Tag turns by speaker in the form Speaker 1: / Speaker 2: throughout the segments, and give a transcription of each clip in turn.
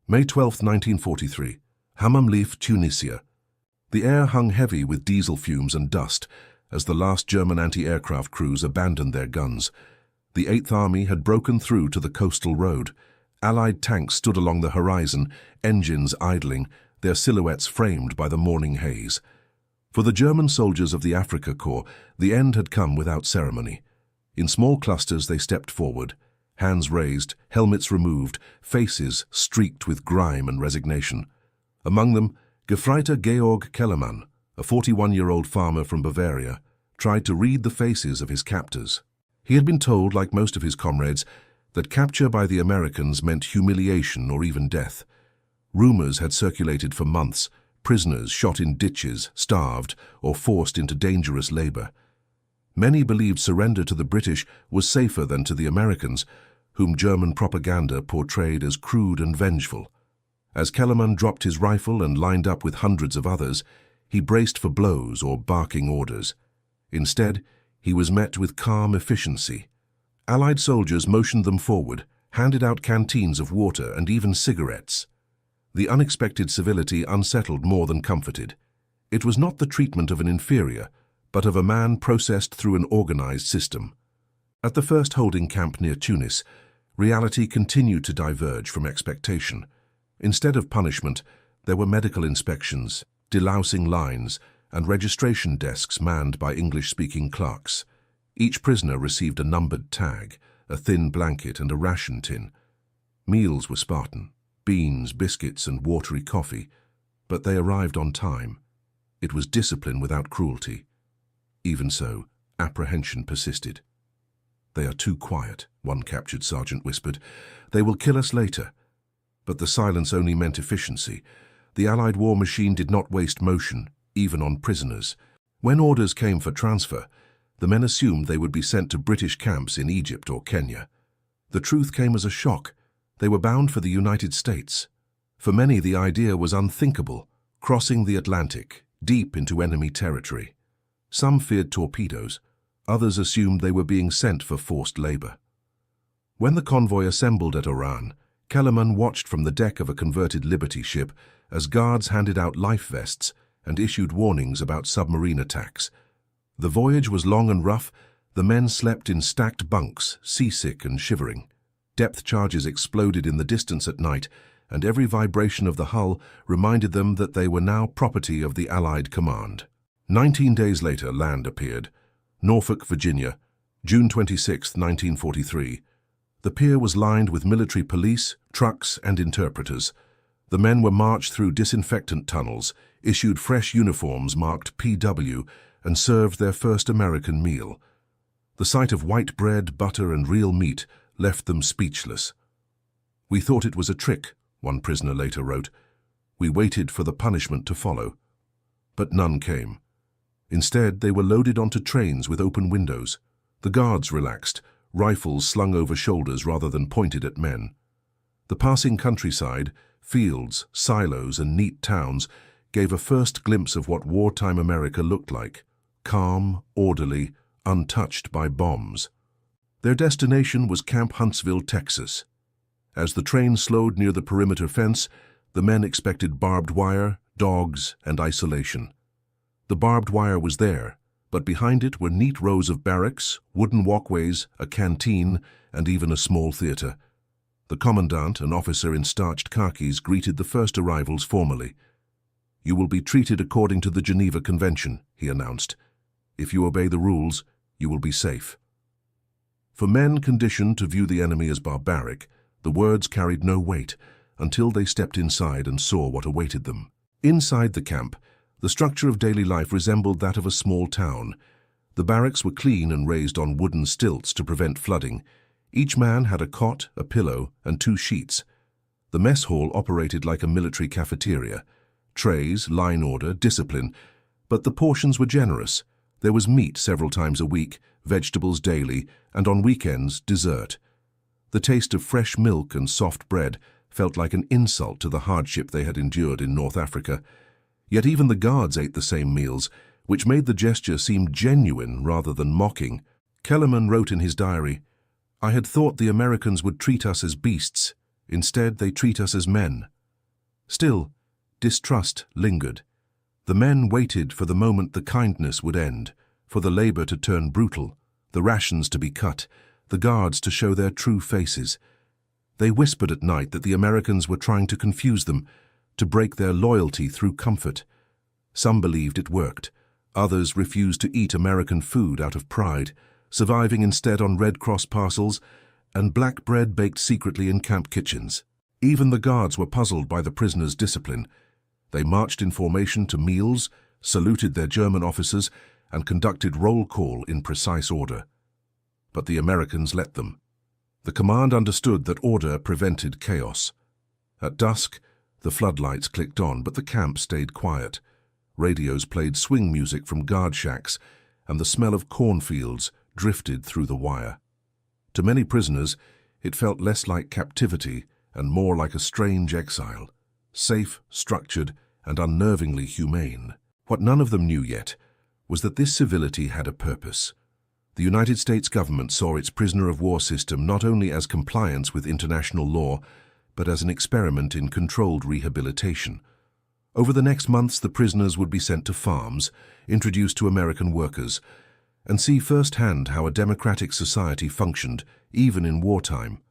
Speaker 1: May 12, 1943, Hamamleaf, Tunisia. The air hung heavy with diesel fumes and dust as the last German anti-aircraft crews abandoned their guns. The Eighth Army had broken through to the coastal road. Allied tanks stood along the horizon, engines idling, their silhouettes framed by the morning haze. For the German soldiers of the Africa Corps, the end had come without ceremony. In small clusters they stepped forward, hands raised, helmets removed, faces streaked with grime and resignation. Among them, Gefreiter Georg Kellermann, a 41-year-old farmer from Bavaria, tried to read the faces of his captors. He had been told, like most of his comrades, that capture by the Americans meant humiliation or even death. Rumors had circulated for months, prisoners shot in ditches, starved, or forced into dangerous labor. Many believed surrender to the British was safer than to the Americans, whom German propaganda portrayed as crude and vengeful. As Kellermann dropped his rifle and lined up with hundreds of others, he braced for blows or barking orders. Instead, he was met with calm efficiency. Allied soldiers motioned them forward, handed out canteens of water and even cigarettes. The unexpected civility unsettled more than comforted. It was not the treatment of an inferior, but of a man processed through an organized system. At the first holding camp near Tunis, reality continued to diverge from expectation. Instead of punishment, there were medical inspections, delousing lines, and registration desks manned by English-speaking clerks. Each prisoner received a numbered tag, a thin blanket, and a ration tin. Meals were Spartan: beans, biscuits, and watery coffee, but they arrived on time. It was discipline without cruelty. Even so, apprehension persisted. "They are too quiet," one captured sergeant whispered. "They will kill us later." But the silence only meant efficiency. The Allied war machine did not waste motion, even on prisoners. When orders came for transfer, the men assumed they would be sent to British camps in Egypt or Kenya. The truth came as a shock. They were bound for the United States. For many, the idea was unthinkable, crossing the Atlantic, deep into enemy territory. Some feared torpedoes. Others assumed they were being sent for forced labor. When the convoy assembled at Oran, Kellermann watched from the deck of a converted Liberty ship as guards handed out life vests and issued warnings about submarine attacks. The voyage was long and rough. The men slept in stacked bunks, seasick and shivering. Depth charges exploded in the distance at night, and every vibration of the hull reminded them that they were now property of the Allied command. 19 days later, land appeared. Norfolk, Virginia, June 26, 1943. The pier was lined with military police, trucks, and interpreters. The men were marched through disinfectant tunnels, issued fresh uniforms marked PW, and served their first American meal. The sight of white bread, butter, and real meat left them speechless. "We thought it was a trick," one prisoner later wrote. "We waited for the punishment to follow." But none came. Instead, they were loaded onto trains with open windows. The guards relaxed, rifles slung over shoulders rather than pointed at men. The passing countryside, fields, silos, and neat towns gave a first glimpse of what wartime America looked like: calm, orderly, untouched by bombs. Their destination was Camp Huntsville, Texas. As the train slowed near the perimeter fence, the men expected barbed wire, dogs, and isolation. The barbed wire was there, but behind it were neat rows of barracks, wooden walkways, a canteen, and even a small theater. The commandant, an officer in starched khakis, greeted the first arrivals formally. "You will be treated according to the Geneva Convention," he announced. "If you obey the rules, you will be safe." For men conditioned to view the enemy as barbaric, the words carried no weight until they stepped inside and saw what awaited them. Inside the camp, the structure of daily life resembled that of a small town. The barracks were clean and raised on wooden stilts to prevent flooding. Each man had a cot, a pillow, and 2 sheets. The mess hall operated like a military cafeteria. Trays, line order, discipline. But the portions were generous. There was meat several times a week, vegetables daily, and on weekends, dessert. The taste of fresh milk and soft bread felt like an insult to the hardship they had endured in North Africa. Yet even the guards ate the same meals, which made the gesture seem genuine rather than mocking. Kellermann wrote in his diary, "I had thought the Americans would treat us as beasts. Instead, they treat us as men." Still, distrust lingered. The men waited for the moment the kindness would end, for the labor to turn brutal, the rations to be cut, the guards to show their true faces. They whispered at night that the Americans were trying to confuse them, to break their loyalty through comfort. Some believed it worked. Others refused to eat American food out of pride, surviving instead on Red Cross parcels and black bread baked secretly in camp kitchens. Even the guards were puzzled by the prisoners' discipline. They marched in formation to meals, saluted their German officers, and conducted roll call in precise order. But the Americans let them. The command understood that order prevented chaos. At dusk, the floodlights clicked on, but the camp stayed quiet. Radios played swing music from guard shacks, and the smell of cornfields drifted through the wire. To many prisoners, it felt less like captivity and more like a strange exile, safe, structured, and unnervingly humane. What none of them knew yet was that this civility had a purpose. The United States government saw its prisoner of war system not only as compliance with international law, but as an experiment in controlled rehabilitation. Over the next months, the prisoners would be sent to farms, introduced to American workers, and see firsthand how a democratic society functioned, even in wartime.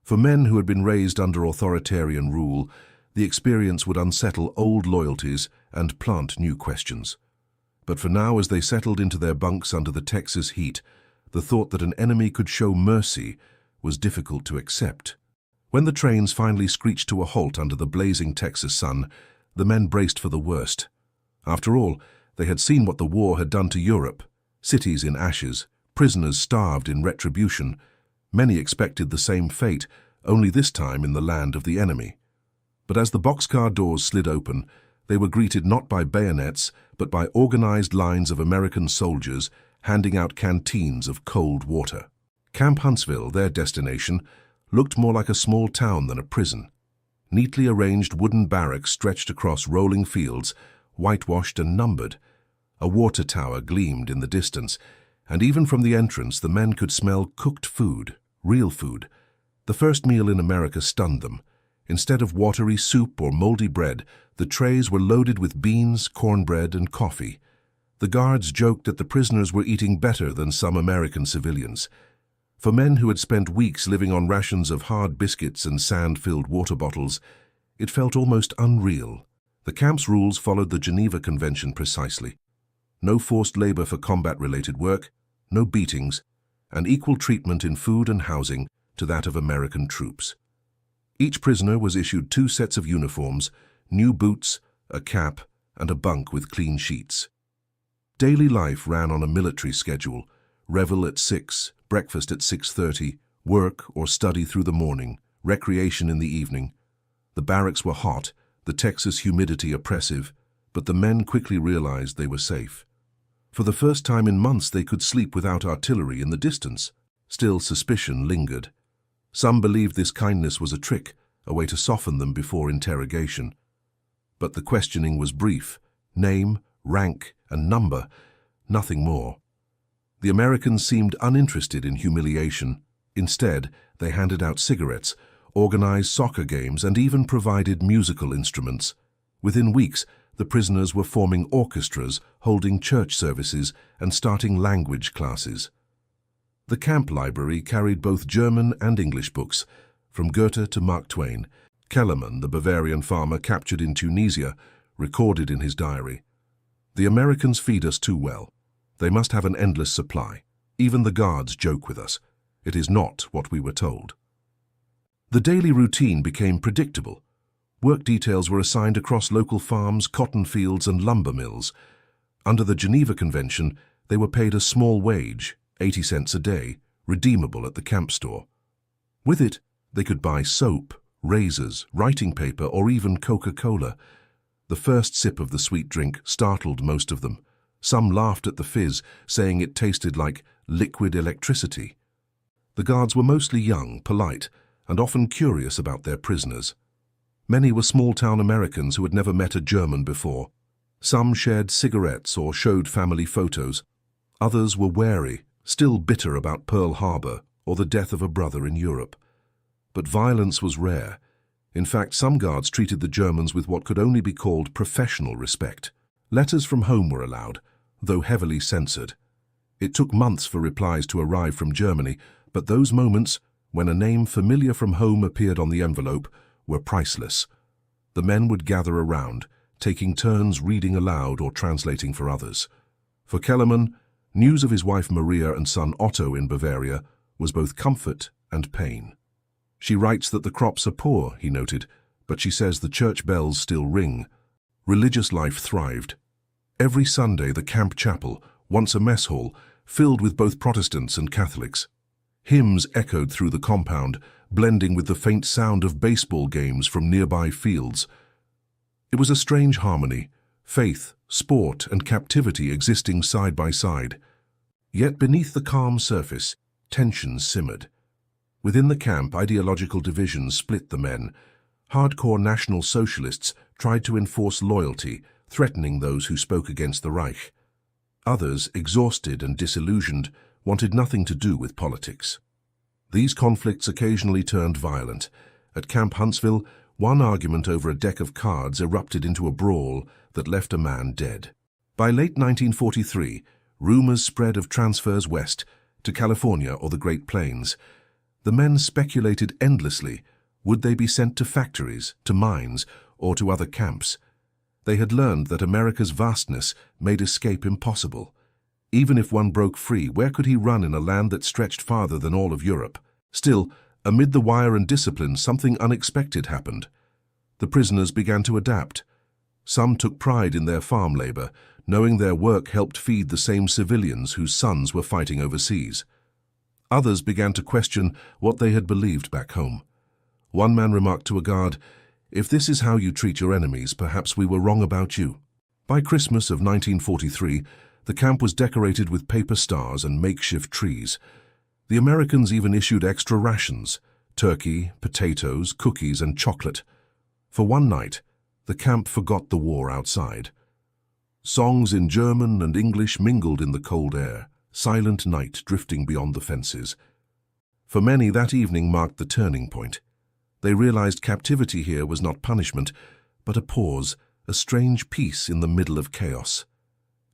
Speaker 1: For men who had been raised under authoritarian rule, the experience would unsettle old loyalties and plant new questions. But for now, as they settled into their bunks under the Texas heat, the thought that an enemy could show mercy was difficult to accept. When the trains finally screeched to a halt under the blazing Texas sun, the men braced for the worst. After all, they had seen what the war had done to Europe. Cities in ashes, prisoners starved in retribution. Many expected the same fate, only this time in the land of the enemy. But as the boxcar doors slid open, they were greeted not by bayonets, but by organized lines of American soldiers handing out canteens of cold water. Camp Huntsville, their destination, looked more like a small town than a prison. Neatly arranged wooden barracks stretched across rolling fields, whitewashed and numbered. A water tower gleamed in the distance, and even from the entrance the men could smell cooked food, real food. The first meal in America stunned them. Instead of watery soup or moldy bread, the trays were loaded with beans, cornbread, and coffee. The guards joked that the prisoners were eating better than some American civilians. For men who had spent weeks living on rations of hard biscuits and sand-filled water bottles, it felt almost unreal. The camp's rules followed the Geneva Convention precisely. No forced labor for combat-related work, no beatings, and equal treatment in food and housing to that of American troops. Each prisoner was issued 2 sets of uniforms, new boots, a cap, and a bunk with clean sheets. Daily life ran on a military schedule: revel at 6, breakfast at 6:30, work or study through the morning, recreation in the evening. The barracks were hot, the Texas humidity oppressive, but the men quickly realized they were safe. For the first time in months they could sleep without artillery in the distance. Still, suspicion lingered. Some believed this kindness was a trick, a way to soften them before interrogation. But the questioning was brief: name, rank, and number, nothing more. The Americans seemed uninterested in humiliation. Instead, they handed out cigarettes, organized soccer games, and even provided musical instruments. Within weeks, the prisoners were forming orchestras, holding church services, and starting language classes. The camp library carried both German and English books, from Goethe to Mark Twain. Kellerman, the Bavarian farmer captured in Tunisia, recorded in his diary, "The Americans feed us too well. They must have an endless supply. Even the guards joke with us. It is not what we were told." The daily routine became predictable. Work details were assigned across local farms, cotton fields, and lumber mills. Under the Geneva Convention, they were paid a small wage, 80 cents a day, redeemable at the camp store. With it, they could buy soap, razors, writing paper, or even Coca-Cola. The first sip of the sweet drink startled most of them. Some laughed at the fizz, saying it tasted like liquid electricity. The guards were mostly young, polite, and often curious about their prisoners. Many were small-town Americans who had never met a German before. Some shared cigarettes or showed family photos. Others were wary, still bitter about Pearl Harbor or the death of a brother in Europe. But violence was rare. In fact, some guards treated the Germans with what could only be called professional respect. Letters from home were allowed, though heavily censored. It took months for replies to arrive from Germany, but those moments, when a name familiar from home appeared on the envelope, were priceless. The men would gather around, taking turns reading aloud or translating for others. For Kellerman, news of his wife Maria and son Otto in Bavaria was both comfort and pain. She writes that the crops are poor, he noted, but she says the church bells still ring. Religious life thrived. Every Sunday the camp chapel, once a mess hall, filled with both Protestants and Catholics. Hymns echoed through the compound, blending with the faint sound of baseball games from nearby fields. It was a strange harmony, faith, sport, and captivity existing side by side. Yet beneath the calm surface, tensions simmered. Within the camp, ideological divisions split the men. Hardcore National Socialists tried to enforce loyalty, threatening those who spoke against the Reich. Others, exhausted and disillusioned, wanted nothing to do with politics. These conflicts occasionally turned violent. At Camp Huntsville, one argument over a deck of cards erupted into a brawl that left a man dead. By late 1943, rumors spread of transfers west, to California or the Great Plains. The men speculated endlessly. Would they be sent to factories, to mines, or to other camps? They had learned that America's vastness made escape impossible. Even if one broke free, where could he run in a land that stretched farther than all of Europe? Still, amid the wire and discipline, something unexpected happened. The prisoners began to adapt. Some took pride in their farm labor, knowing their work helped feed the same civilians whose sons were fighting overseas. Others began to question what they had believed back home. One man remarked to a guard, "If this is how you treat your enemies, perhaps we were wrong about you." By Christmas of 1943, the camp was decorated with paper stars and makeshift trees. The Americans even issued extra rations: turkey, potatoes, cookies, and chocolate. For one night, the camp forgot the war outside. Songs in German and English mingled in the cold air, silent night drifting beyond the fences. For many, that evening marked the turning point. They realized captivity here was not punishment, but a pause, a strange peace in the middle of chaos.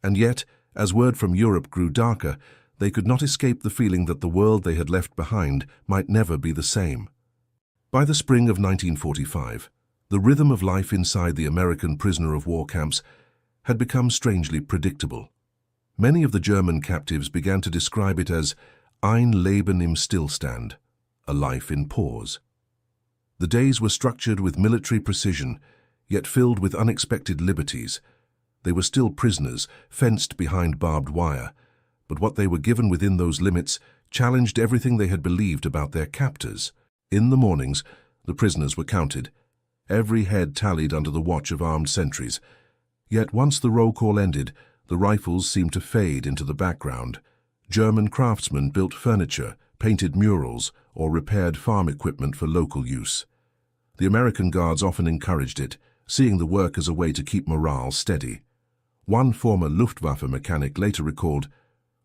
Speaker 1: And yet, as word from Europe grew darker, they could not escape the feeling that the world they had left behind might never be the same. By the spring of 1945, the rhythm of life inside the American prisoner of war camps had become strangely predictable. Many of the German captives began to describe it as ein Leben im Stillstand, a life in pause. The days were structured with military precision, yet filled with unexpected liberties. They were still prisoners, fenced behind barbed wire, but what they were given within those limits challenged everything they had believed about their captors. In the mornings, the prisoners were counted. Every head tallied under the watch of armed sentries. Yet once the roll call ended, the rifles seemed to fade into the background. German craftsmen built furniture, painted murals, or repaired farm equipment for local use. The American guards often encouraged it, seeing the work as a way to keep morale steady. One former Luftwaffe mechanic later recalled,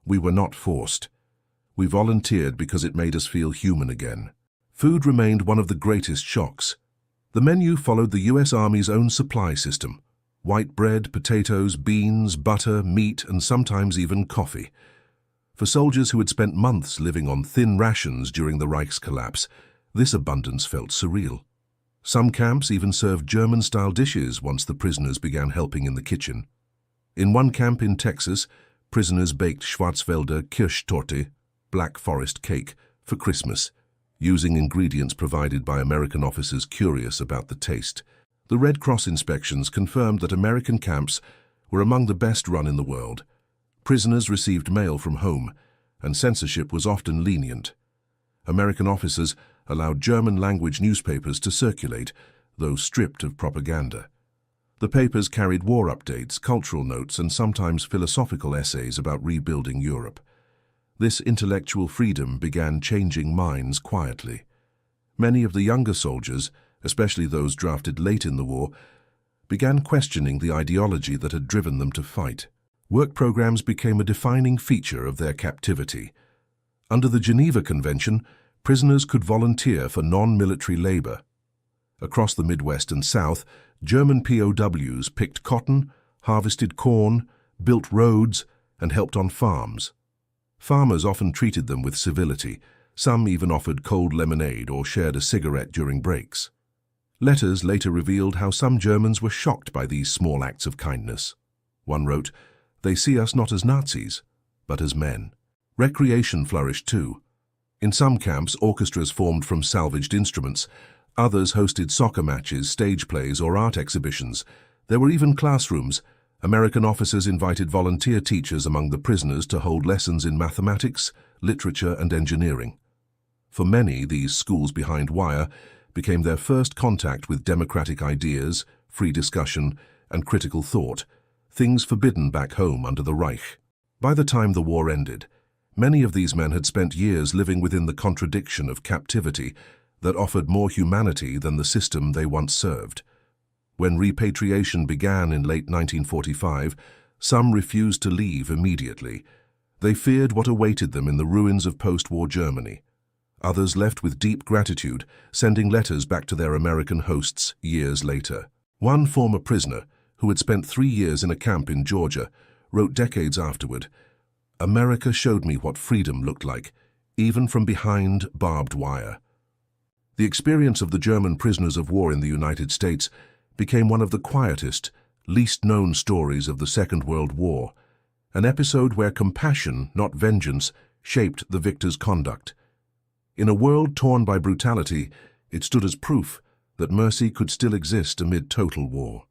Speaker 1: "We were not forced. We volunteered because it made us feel human again." Food remained one of the greatest shocks. The menu followed the U.S. Army's own supply system: white bread, potatoes, beans, butter, meat, and sometimes even coffee. For soldiers who had spent months living on thin rations during the Reich's collapse, this abundance felt surreal. Some camps even served German-style dishes once the prisoners began helping in the kitchen. In one camp in Texas, prisoners baked Schwarzwälder Kirschtorte, Black Forest cake, for Christmas, using ingredients provided by American officers curious about the taste. The Red Cross inspections confirmed that American camps were among the best run in the world. Prisoners received mail from home, and censorship was often lenient. American officers allowed German-language newspapers to circulate, though stripped of propaganda. The papers carried war updates, cultural notes, and sometimes philosophical essays about rebuilding Europe. This intellectual freedom began changing minds quietly. Many of the younger soldiers, especially those drafted late in the war, began questioning the ideology that had driven them to fight. Work programs became a defining feature of their captivity. Under the Geneva Convention, prisoners could volunteer for non-military labor. Across the Midwest and South, German POWs picked cotton, harvested corn, built roads, and helped on farms. Farmers often treated them with civility. Some even offered cold lemonade or shared a cigarette during breaks. Letters later revealed how some Germans were shocked by these small acts of kindness. One wrote, "They see us not as Nazis, but as men." Recreation flourished too. In some camps, orchestras formed from salvaged instruments. Others hosted soccer matches, stage plays, or art exhibitions. There were even classrooms. American officers invited volunteer teachers among the prisoners to hold lessons in mathematics, literature, and engineering. For many, these schools behind wire became their first contact with democratic ideas, free discussion, and critical thought, things forbidden back home under the Reich. By the time the war ended, many of these men had spent years living within the contradiction of captivity that offered more humanity than the system they once served. When repatriation began in late 1945, some refused to leave immediately. They feared what awaited them in the ruins of post-war Germany. Others left with deep gratitude, sending letters back to their American hosts years later. One former prisoner, who had spent 3 years in a camp in Georgia, wrote decades afterward, "America showed me what freedom looked like, even from behind barbed wire." The experience of the German prisoners of war in the United States became one of the quietest, least-known stories of the Second World War, an episode where compassion, not vengeance, shaped the victor's conduct. In a world torn by brutality, it stood as proof that mercy could still exist amid total war.